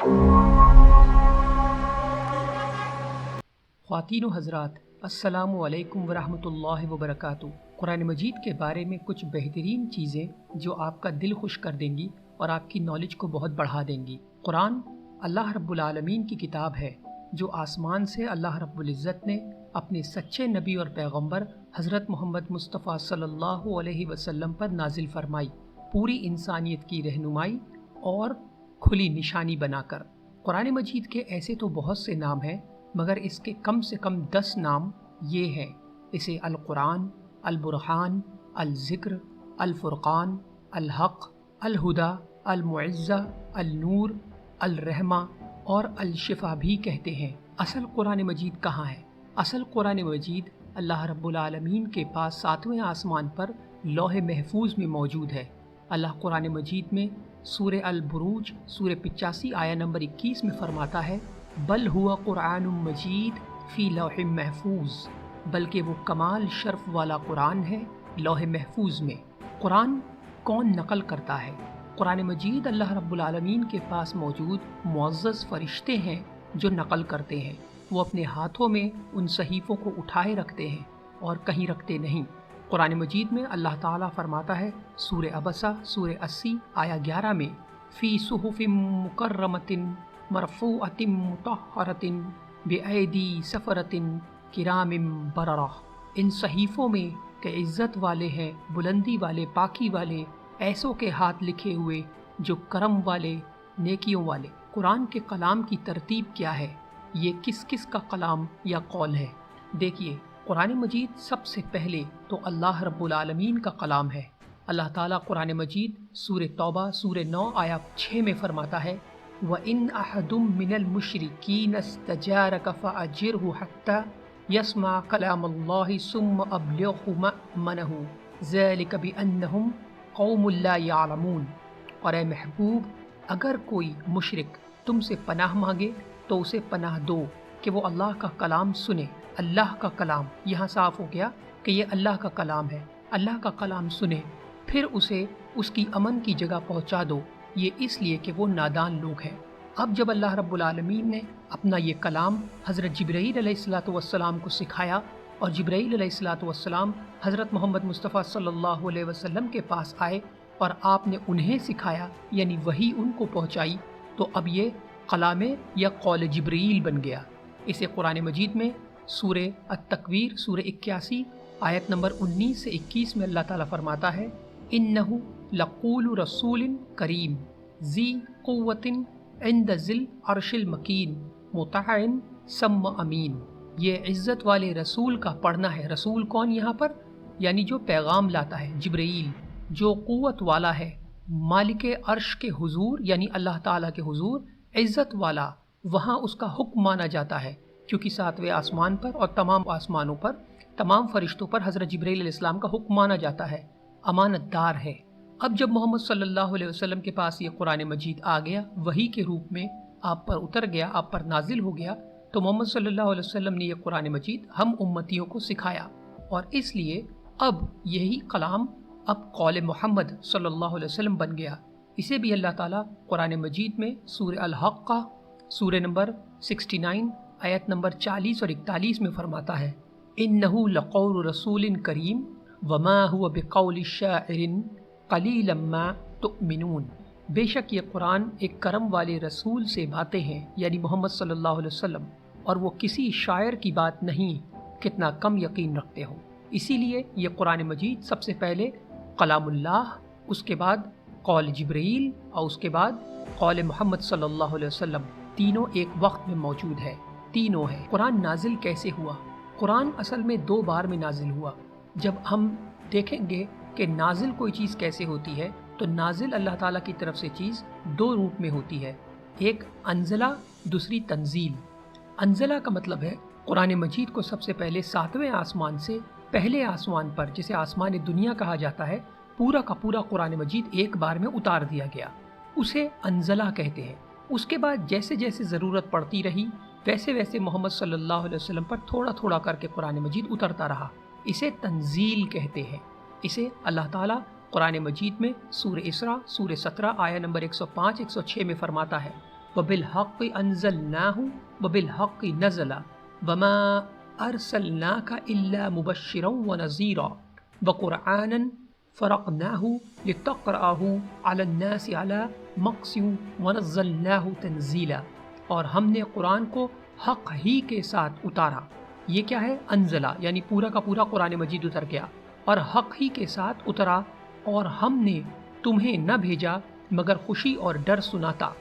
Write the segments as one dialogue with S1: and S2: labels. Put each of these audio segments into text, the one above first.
S1: ख्वातीन व हज़रात, अस्सलामु अलैकुम वरहमतुल्लाहि वबरकातुहू। कुरान मजीद के बारे में कुछ बेहतरीन चीज़ें जो आपका दिल खुश कर देंगी और आपकी नॉलेज को बहुत बढ़ा देंगी। कुरान अल्लाह रब्बुल आलमीन की किताब है जो आसमान से अल्लाह रब्बुल इज़्ज़त ने अपने सच्चे नबी और पैगंबर हज़रत मोहम्मद मुस्तफ़ा सल्लल्लाहु अलैहि वसल्लम पर नाजिल फरमाई, पूरी इंसानियत की रहनुमाई और खुली निशानी बनाकर। कुरान मजीद के ऐसे तो बहुत से नाम हैं, मगर इसके कम से कम 10 नाम ये हैं। इसे अल कुरान, अल बुरहान, अल ज़िक्र, अल फुरक़ान, अल हक़, अल हुदा, अल मुइज़्ज़ा, अल नूर, अल रहमा और अल शिफा भी कहते हैं। असल कुरान मजीद कहाँ है? असल कुरान मजीद अल्लाह रब्बुल आलमीन के पास 7वें आसमान पर लौह महफूज में मौजूद है। अल्लाह कुरान मजीद में सूरह अल बुरूज सूरह 85 आया नंबर 21 में फरमाता है, बल हुआ कुरान मजीद फ़ी लौह महफूज, बल्कि वो कमाल शर्फ वाला कुरान है लौह महफूज में। कुरान कौन नकल करता है? कुरान मजीद अल्लाह रब्बुल आलमीन के पास मौजूद मुअज़्ज़ज़ फ़रिश्ते हैं जो नकल करते हैं। वो अपने हाथों में उन सहीफ़ों को उठाए रखते हैं और कहीं रखते नहीं। कुरान मजीद में अल्लाह ताला फरमाता है सूरह अबसा सूरह 80 आया 11 में, फ़ी सुहुफ़िम मुकर्रमतिन मरफ़ूअतिन मुतहहरतिन बिअयदी सफ़रतिन किरामिन बररा। इन सहीफ़ों में के इज़्ज़त वाले हैं, बुलंदी वाले, पाकी वाले, ऐसों के हाथ लिखे हुए जो करम वाले, नेकियों वाले। कुरान के कलाम की तरतीब क्या है? ये किस किस का कलाम या कौल है? देखिए, कुरान मजीद सबसे पहले तो अल्लाह रब्बुल आलमीन का कलाम है। अल्लाह ताला कुरान मजीद सूरह तौबा सूरह 9 आया 6 में फरमाता है, व इन अहदुम मिनल मुशरिकीन इस्तजारक फअजिरहु हत्ता यस्मा कलामल्लाहि सुम्मा अब्लिगहु मअमनहु ज़ालिका बिअन्नहुम कौमुन ला यअलमून। और ए महबूब, अगर कोई मुशरिक तुमसे पनाह मांगे तो उसे पनाह दो कि वो अल्लाह का कलाम सुने। अल्लाह का कलाम, यहाँ साफ हो गया कि ये अल्लाह का कलाम है। अल्लाह का कलाम सुने, फिर उसे उसकी अमन की जगह पहुँचा दो। ये इसलिए कि वो नादान लोग हैं। अब जब अल्लाह रब्बुल आलमीन ने अपना ये कलाम हज़रत जिब्राईल अलैहिस्सलातु वस्सलाम को सिखाया और जिब्राईल अलैहिस्सलातु वस्सलाम हज़रत मोहम्मद मुस्तफ़ा सल्लल्लाहु अलैहि वसल्लम के पास आए और आपने उन्हें सिखाया, यानी वही उनको पहुँचाई, तो अब ये कलामे या कौल जिब्रील बन गया। इसे कुरान मजीद में सूरह अत-तकवीर सूरह 81 आयत नंबर 19 से 21 में अल्लाह ताला फरमाता है, इन्नहु लक़ूलु रसूलिन करीम ज़ी क़ुव्वतिन इंद ज़िल अर्शिल मकीन मुतअइन सम्मा अमीन। ये इज़्ज़त वाले रसूल का पढ़ना है। रसूल कौन यहाँ पर? यानी जो पैगाम लाता है, जिब्रील, जो क़ुव्वत वाला है, मालिक अर्श के हुजूर यानी अल्लाह ताला के हुजूर, इज़्ज़त वाला। वहाँ उसका हुक्म माना जाता है, क्योंकि 7वें आसमान पर और तमाम आसमानों पर तमाम फरिश्तों पर हज़रत जिब्रील अलैहिस्सलाम का हुक्म माना जाता है, अमानतदार है। अब जब मोहम्मद सल्लल्लाहु अलैहि वसल्लम के पास ये कुरान मजीद आ गया, वही के रूप में आप पर उतर गया, आप पर नाजिल हो गया, तो मोहम्मद सल्लल्लाहु अलैहि वसल्लम ने यह कुरान मजीद हम उम्मतियों को सिखाया। और इसलिए अब यही कलाम अब कौल मोहम्मद सल्लल्लाहु अलैहि वसल्लम बन गया। इसे भी अल्लाह ताला कुरान मजीद में सूरह अल हक़ का सूरह नंबर 69 आयत नंबर 40 और 41 में फरमाता है, इन्नहु लक़ौलु रसूलिन करीम वमा हुवा बिक़ौलि शाइरिन क़लीलन मा तुमिनून। बेशक ये कुरान एक करम वाले रसूल से बातें हैं, यानी मोहम्मद सल्लल्लाहु अलैहि वसल्लम, और वो किसी शायर की बात नहीं, कितना कम यकीन रखते हो। इसीलिए ये कुरान मजीद सबसे पहले कलामुल्लाह, उसके बाद कौल जिब्रील और उसके बाद कौल मोहम्मद सल्लल्लाहु अलैहि वसल्लम, तीनों एक वक्त में मौजूद है, तीनों है। कुरान नाजिल कैसे हुआ? कुरान असल में 2 बार में नाजिल हुआ। जब हम देखेंगे कि नाजिल कोई चीज़ कैसे होती है, तो नाजिल अल्लाह ताला की तरफ से चीज़ 2 रूप में होती है, एक अंजला, दूसरी तंजील। अंजला का मतलब है कुरान मजीद को सबसे पहले 7वें आसमान से पहले आसमान पर, जिसे आसमान दुनिया कहा जाता है, पूरा का पूरा कुरान मजीद एक बार में उतार दिया गया, उसे अंजला कहते हैं। उसके बाद जैसे जैसे ज़रूरत पड़ती रही, वैसे वैसे मोहम्मद सल्लल्लाहु अलैहि वसल्लम पर थोड़ा थोड़ा करके कुरान मजीद उतरता रहा, इसे तंजील कहते हैं। इसे अल्लाह ताला कुरान मजीद में सूरह इसरा सूरह 17 आया नंबर 105 106 में फरमाता है, वबिलहक़ अंज़लनाहु वबिलहक़ नज़ला वमा अरसलनाका इल्ला मुबश्शिरन व नज़ीरा वक़ुरआनन फ़रक़नाहु लितक़रअहु अलन्नासि अला मक़्सिन व नज़्ज़लनाहु तंज़ीला। और हमने कुरान को हक़ ही के साथ उतारा। ये क्या है? अंज़ला, यानी पूरा का पूरा कुरान मजीद उतर गया और हक़ ही के साथ उतरा। और हमने तुम्हें न भेजा मगर खुशी और डर सुनाता।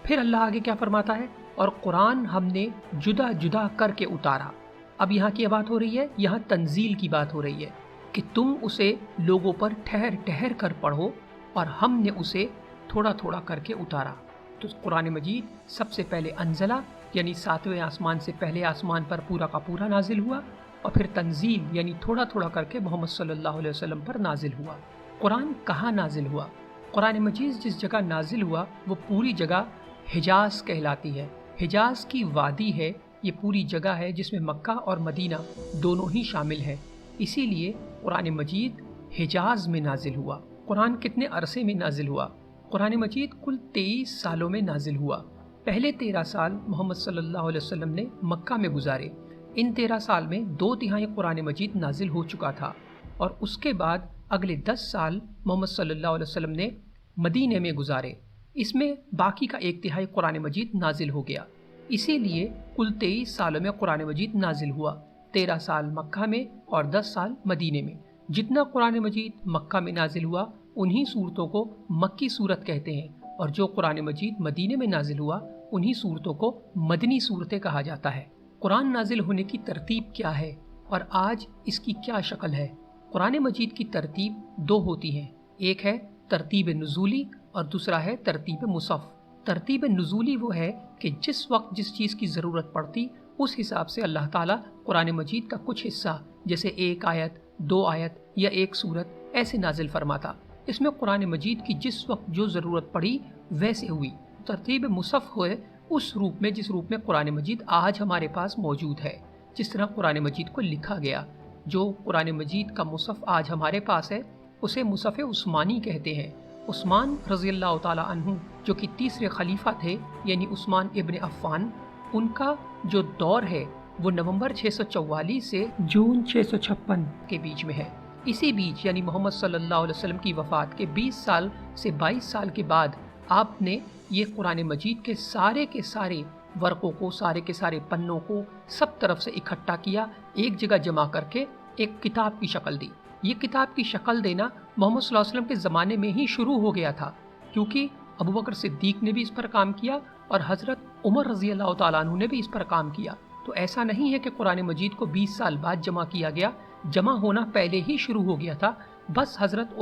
S1: फिर अल्लाह आगे क्या फरमाता है? और कुरान हमने जुदा जुदा करके उतारा। अब यहाँ की बात हो रही है, यहाँ तंजील की बात हो रही है कि तुम उसे लोगों पर ठहर ठहर कर पढ़ो और हमने उसे थोड़ा थोड़ा करके उतारा। तो कुरान मजीद सबसे पहले अंज़ला यानी 7वें आसमान से पहले आसमान पर पूरा का पूरा नाजिल हुआ और फिर तंजील यानी थोड़ा थोड़ा करके मोहम्मद सल्लल्लाहु अलैहि वसल्लम पर नाजिल हुआ। कुरान कहाँ नाजिल हुआ? कुरान मजीद जिस जगह नाजिल हुआ वो पूरी जगह हिजाज कहलाती है। हिजाज की वादी है, ये पूरी जगह है जिसमें मक्का और मदीना दोनों ही शामिल हैं। इसीलिए कुरान मजीद हिजाज में नाजिल हुआ। कुरान कितने अरसे में नाजिल हुआ? कुरान मजीद कुल 23 सालों में नाजिल हुआ। पहले 13 साल मोहम्मद सल्लल्लाहु अलैहि वसल्लम ने मक्का में गुजारे। इन 13 साल में 2/3 कुरान मजीद नाजिल हो चुका था और उसके बाद अगले 10 साल मोहम्मद सल्लल्लाहु अलैहि वसल्लम ने मदीने में गुजारे। इसमें बाकी का 1/3 कुरान मजीद नाजिल हो गया। इसीलिए कुल 23 सालों में कुरान मजीद नाजिल हुआ, 13 साल मक्का में और 10 साल मदीने में। जितना कुरान मजीद मक्का में नाजिल हुआ उन्हीं सूरतों को मक्की सूरत कहते हैं और जो कुरान मजीद मदीने में नाजिल हुआ उन्हीं सूरतों को मदनी सूरतें कहा जाता है। कुरान नाजिल होने की तरतीब क्या है और आज इसकी क्या शक्ल है? कुरान मजीद की तरतीब 2 होती हैं, एक है तरतीब नुज़ूली और दूसरा है तरतीब मुसफ़। तरतीब नुज़ूली वो है कि जिस वक्त जिस चीज़ की ज़रूरत पड़ती उस हिसाब से अल्लाह ताला कुरान मजीद का कुछ हिस्सा जैसे 1 आयत, 2 आयत या 1 सूरत ऐसे नाजिल फरमाता। इसमें कुरान मजीद की जिस वक्त जो ज़रूरत पड़ी वैसे हुई। तरतीब मुसफ़ हुए उस रूप में जिस रूप में कुरान मजीद आज हमारे पास मौजूद है, जिस तरह कुरान मजीद को लिखा गया। जो कुरान मजीद का मुसफ़ आज हमारे पास है उसे मुसफ़ उस्मानी कहते हैं। उस्मान रज़ियल्लाहु ताला अन्हु जो कि तीसरे खलीफा थे यानी उस्मान इब्न अफ़्फ़ान, उनका जो दौर है वो नवंबर 644 से जून 656 के बीच में है। इसी बीच यानी मोहम्मद सल्लल्लाहु अलैहि वसल्लम की वफ़ात के 20 साल से 22 साल के बाद आपने ये कुरान मजीद के सारे वर्कों को, सारे के सारे पन्नों को सब तरफ से इकट्ठा किया, एक जगह जमा करके एक किताब की शक्ल दी। ये किताब की शक्ल देना मोहम्मद सल्लल्लाहु अलैहि वसल्लम के ज़माने में ही शुरू हो गया था, क्योंकि अबू बकर सिद्दीक ने भी इस पर काम किया और हज़रत उमर रज़ियल्लाहु ताला अन्हु ने भी इस पर काम किया। तो ऐसा नहीं है कि कुरान मजीद को 20 साल बाद जमा किया गया, जमा होना पहले ही शुरू हो गया था। बस हज़रत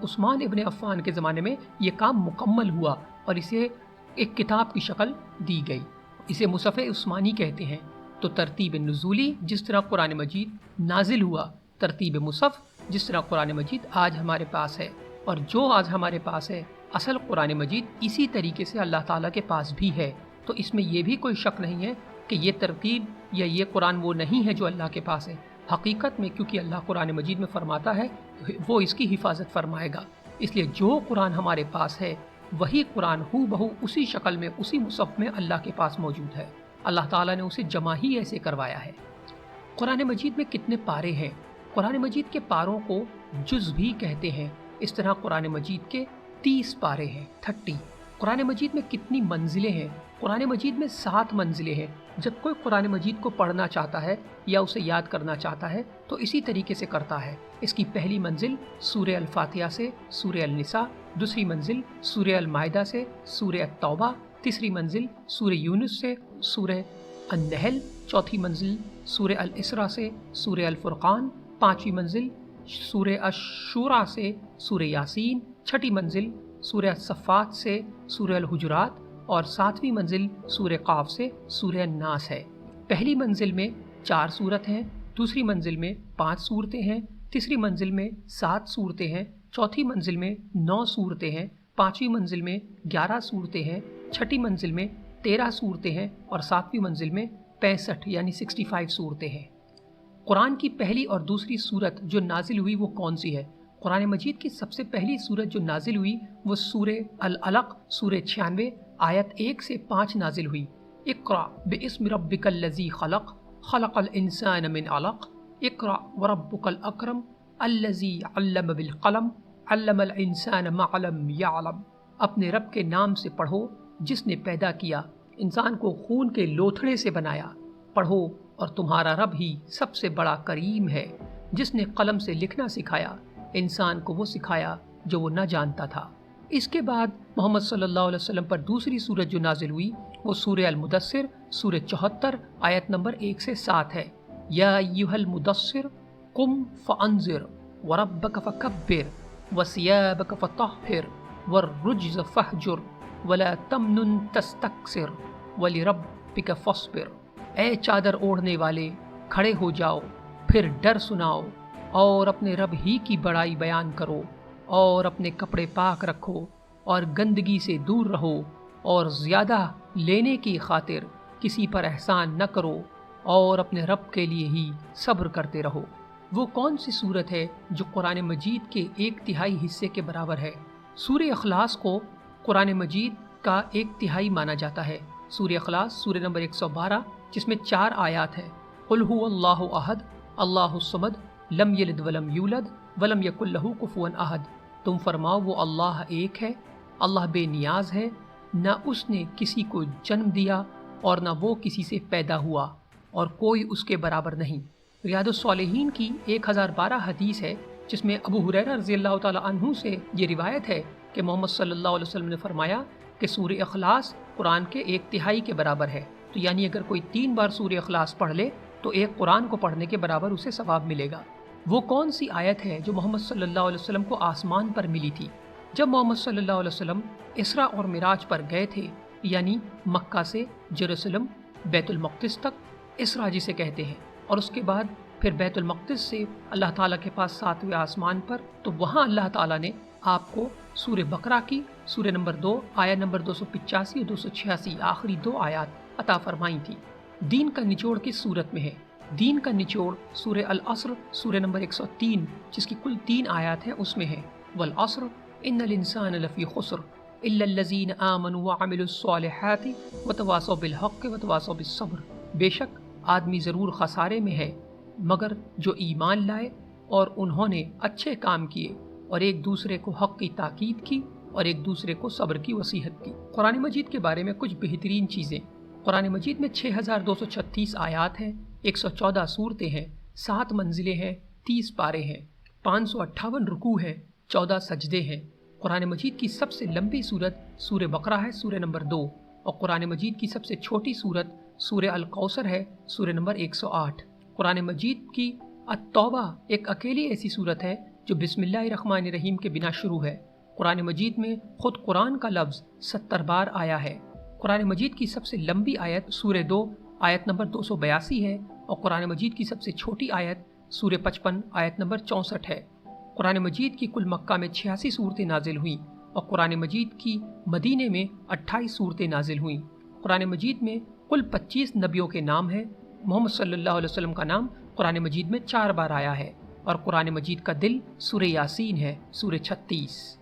S1: उस्मान इब्न अफ़्फ़ान के ज़माने में ये काम मुकम्मल हुआ और इसे एक किताब की शक्ल दी गई। इसे मुसफ़ उस्मानी कहते हैं। तो तरतीब नुज़ूली जिस तरह कुरान मजीद नाजिल हुआ, तरतीब मुसफ़ जिस तरह कुरान मजीद आज हमारे पास है, और जो आज हमारे पास है असल कुरान मजीद इसी तरीके से अल्लाह ताला के पास भी है। तो इसमें यह भी कोई शक नहीं है कि ये तरतीब या ये कुरान वो नहीं है जो अल्लाह के पास है। हकीकत में क्योंकि अल्लाह कुरान मजीद में फरमाता है वो इसकी हिफाजत फरमाएगा, इसलिए जो कुरान हमारे पास है वही कुरान हू बहू उसी शक्ल में उसी मुसफ़ में अल्लाह के पास मौजूद है। अल्लाह ताला ने उसे जमा ही ऐसे करवाया है। कुरान मजीद में कितने पारे हैं? कुरान मजीद के पारों को जुज़ भी कहते हैं। इस तरह कुरान मजीद के 30 पारे हैं, 30। कुरान मजीद में कितनी मंजिलें हैं? कुरान मजीद में 7 मंजिलें हैं। जब कोई कुरान मजीद को पढ़ना चाहता है या उसे याद करना चाहता है तो इसी तरीके से करता है। इसकी पहली मंजिल सूरह अल-फातिहा से सूरह अल-निसा, दूसरी मंजिल सूरह अल-माइदा से सूरह अत-तौबा, तीसरी मंजिल सूरह यूनुस से सूरह अन-नहल, चौथी मंजिल सूरह अल-इसरा से सूरह अल-फुरक़ान, पांचवी मंजिल सूरह अश-शूरा से सूरह यासीन, छठी मंजिल सूरह सफ़ात से सूरह अल-हुजुरात और 7वीं मंजिल सूरह क़ाफ से सूरह नास है। पहली मंजिल में 4 सूरत हैं, दूसरी मंजिल में 5 सूरतें हैं, तीसरी मंजिल में 7 सूरतें हैं, चौथी मंजिल में 9 सूरतें हैं, पांचवी मंजिल में 11 सूरतें हैं, छठी मंजिल में 13 सूरतें हैं और 7वीं मंजिल में 65 यानी 65 सूरतें हैं। कुरान की पहली और दूसरी सूरत जो नाजिल हुई वो कौन सी है? कुरान मजीद की सबसे पहली सूरत जो नाजिल हुई वो सूरह अल-अलक़ सूरह 96 आयत 1 से 5 नाजिल हुई। इक़रा बिइस्मि रब्बिकल लज़ी खलक़ खलक़ल इंसान मिन अलक़ इक़रा व रब्बुकल अकरम अल्लज़ी अल्लम बिल क़लम अल्लमल इंसान मा लम यअलम। अपने रब के नाम से पढ़ो जिसने पैदा किया, इंसान को खून के लोथड़े से बनाया। पढ़ो और तुम्हारा रब ही सबसे बड़ा करीम है, जिसने कलम से लिखना सिखाया, इंसान को वो सिखाया जो वो न जानता था। इसके बाद मोहम्मद सल्लल्लाहु अलैहि वसल्लम पर दूसरी सूरत जो नाजिल हुई वो सूरह अल-मुदस्सिर सूरह 74 आयत नंबर 1 से 7 है। या अय्युहल मुदस्सिर कुम फअंज़िर व रब्बक फकब्बिर व सियाबक फतहहिर वर्रुज्ज़ फहजुर वला तमनुन तस्तक्सिर वलिरब्बिक फस्बिर। ऐ चादर ओढ़ने वाले, खड़े हो जाओ, फिर डर सुनाओ और अपने रब ही की बड़ाई बयान करो और अपने कपड़े पाक रखो और गंदगी से दूर रहो और ज़्यादा लेने की खातिर किसी पर एहसान न करो और अपने रब के लिए ही सब्र करते रहो। वो कौन सी सूरत है जो कुरान मजीद के 1/3 हिस्से के बराबर है? सूरह इखलास को कुरान मजीद का 1/3 माना जाता है। सूरह इखलास सूरह नंबर 112 जिसमें 4 आयात हैं। कुल हुवल्लाहु अहद अल्लाहुस समद लम यलिद वलम यूलद वलम यकुल लहू कुफुवन अहद। तुम फरमाओ वो अल्लाह एक है, अल्लाह बेनियाज है, न उसने किसी को जन्म दिया और न वो किसी से पैदा हुआ और कोई उसके बराबर नहीं। रियादुस सालिहीन की 1012 हदीस है जिसमें अबू हुरैरा रज़ियल्लाहु ताला अन्हु से ये रिवायत है कि मोहम्मद सल्लल्लाहु अलैहि वसल्लम ने फरमाया कि सूरह इखलास कुरान के 1/3 के बराबर है। तो यानी अगर कोई 3 बार सूरह इखलास पढ़ ले तो एक कुरान को पढ़ने के बराबर उसे सवाब मिलेगा। वो कौन सी आयत है जो मोहम्मद सल्लल्लाहु अलैहि वसल्लम को आसमान पर मिली थी? जब मोहम्मद सल्लल्लाहु अलैहि वसल्लम इसरा और मिराज पर गए थे, यानी मक्का से जेरूसलम बैतुल मक़दिस तक, इसरा जिसे कहते हैं, और उसके बाद फिर बैतुल मक़दिस से अल्लाह ताला के पास 7वें आसमान पर, तो वहाँ अल्लाह ताला ने आपको सूरह बकरा की सूरह नंबर 2 आयत नंबर 285 और 286 आखिरी 2 आयत अता फरमाई थी। दीन का निचोड़ किस सूरत में है? दीन का निचोड़ सूरह अल अस्र सूरह नंबर 103 जिसकी कुल 3 आयत हैं उसमें है। वल अस्र इन्नल इंसान लफ़ी खुस्र इल्लल्लज़ीन आमनु व अमिलुस सालिहाति व तवासौ बिल हक़्क़ि व तवासौ बिस सब्र। बेशक आदमी ज़रूर खसारे में है मगर जो ईमान लाए और उन्होंने अच्छे काम किए और एक दूसरे को हक़ की ताकीद की और एक दूसरे को सब्र की वसीहत की। कुरान मजीद के बारे में कुछ बेहतरीन चीज़ें। कुरान मजीद में 6236 आयात हैं, 114 सूरतें हैं, 7 मंजिलें हैं, 30 पारे हैं, 558 रुकू हैं, 14 सजदे हैं। कुरान मजीद की सबसे लंबी सूरत सूरह बकरा है सूरह नंबर 2 और कुरान मजीद की सबसे छोटी सूरत सूरह अल कौसर है सूरह नंबर 108। कुरान मजीद की अत-तौबा एक अकेली ऐसी सूरत है जो बिस्मिल्लाहिर्रहमानिर्रहीम के बिना शुरू है। कुरान मजीद में खुद कुरान का लफ्ज़ 70 बार आया है। कुरान मजीद की सबसे लंबी आयत सूरह 2 आयत नंबर 282 है और कुरान मजीद की सबसे छोटी आयत सूरह 55 आयत नंबर 64 है। कुरान मजीद की कुल मक्का में 86 सूरतें नाजिल हुई और कुरान मजीद की मदीने में 28 सूरतें नाजिल हुई। कुरान मजीद में कुल 25 नबियों के नाम हैं। मोहम्मद सल्लल्लाहु अलैहि वसल्लम का नाम कुरान मजीद में 4 बार आया है और कुरान मजीद का दिल सूरह यासीन है सूरह 36।